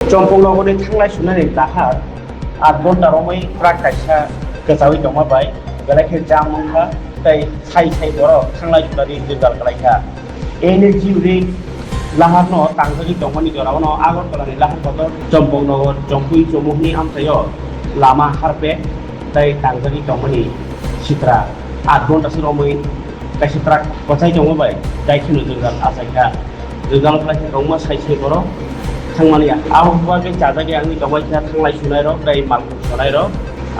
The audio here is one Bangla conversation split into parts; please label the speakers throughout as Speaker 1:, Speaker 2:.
Speaker 1: चम्पकनगरनि थांलाय सुनायनि दाहार 8 घन्टा रमै ट्राक कायसा गोजावै दंमाबाय गलायखे जामुंखा तै साइ बर थांलाय सुनायनि जोगाल गलायखा एने जिउरि लाहार न तांगनि दंमनि जराव न आगरतलानि लाहार बदर चम्पकनगर जम्पुई जमुहनि आमथायो लामा हारपे तै तांगनि दंमनि सित्रा 8 घन्टासो रमै कायसा ट्राक गथाय दंमाबाय जायखिनो जोगाल आसायखा जोगाल गलायखे रौमा साइ बर थांमानि आबहावा बे जाजागे आंनि दावबायखा थांलाय सुनाय र दै मालखौ सुनाय र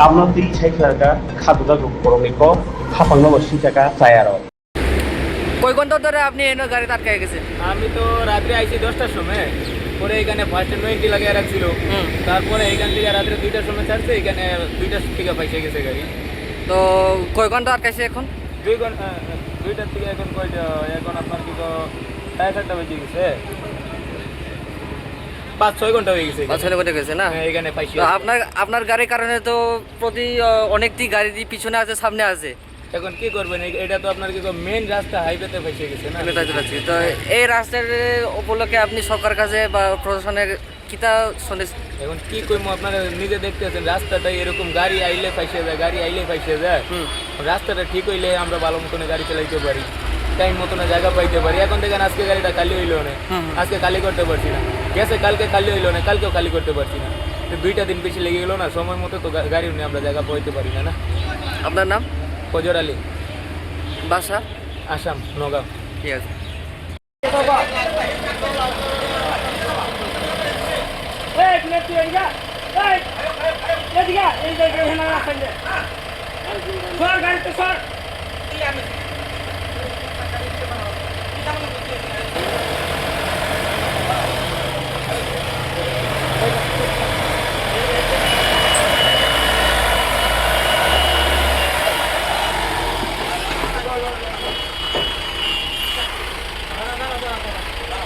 Speaker 1: आपनो दै साइखा खादुदा गरमनिखौ खापांनो बसिनटाका जाया र
Speaker 2: কয় ঘন্টা ধরে আপনি এনে গাড়িতে আটকে গেছেন?
Speaker 3: আমি তো রাত্রে আইছি 10টার সময়, পরে এখানে ফার্স্টে 90 লাগিয়ে রাখছিল, তারপরে এখান থেকে রাত্রে 2টার সময় ছাড়ছে, এখানে 2টার থেকে পয়সা গেছে গাড়ি।
Speaker 2: তো কয় ঘন্টা আটকাইছে এখন?
Speaker 3: 2 ঘন্টা 2টার থেকে এখন কয়টা, এখন আপনার কি তো 7:30 বেজে গেছে, 5-6 ঘন্টা হয়ে গেছে।
Speaker 2: 5-6 ঘন্টা গেছে না?
Speaker 3: হ্যাঁ, এখানে পাইছি।
Speaker 2: তো আপনার গাড়ির কারণে তো প্রতি অনেকটি গাড়ি পিছনে আছে সামনে আছে,
Speaker 3: এখন কি করবেন? এটা তো আপনার কি মেইন রাস্তা, হাইওয়েতে ফেসে গেছে না।
Speaker 2: তো এই রাস্তার উপলক্ষে আপনি সরকার কাছে বা প্রশাসনের কিতা সন্দেশ?
Speaker 3: এখন কি করবো, আপনারা নিজে দেখতেছেন রাস্তাটা এরকম, গাড়ি আইলে ফাইসে যায়, গাড়ি আইলে ফাইসে যায়। রাস্তাটা ঠিক হইলে আমরা ভালো মতনে গাড়ি চালাইতে পারি, টাইম মতনে জায়গা পাইতে পারি। এখন দেখেন আজকে গাড়িটা খালি হইলো না, আজকে খালি করতে পারছি না, গেছে কালকে খালি হইলো না, কালকেও খালি করতে পারছি না। 2টা দিন বেশি লেগে গেলো না, সময় মতো তো গাড়ি নিয়ে আমরা জায়গা পাইতে পারি না।
Speaker 2: আপনার নাম?
Speaker 3: ফজর আলী,
Speaker 2: বাসা
Speaker 3: আসাম, নগাঁও।
Speaker 2: ঠিক আছে।
Speaker 4: সর গাড়িতে সর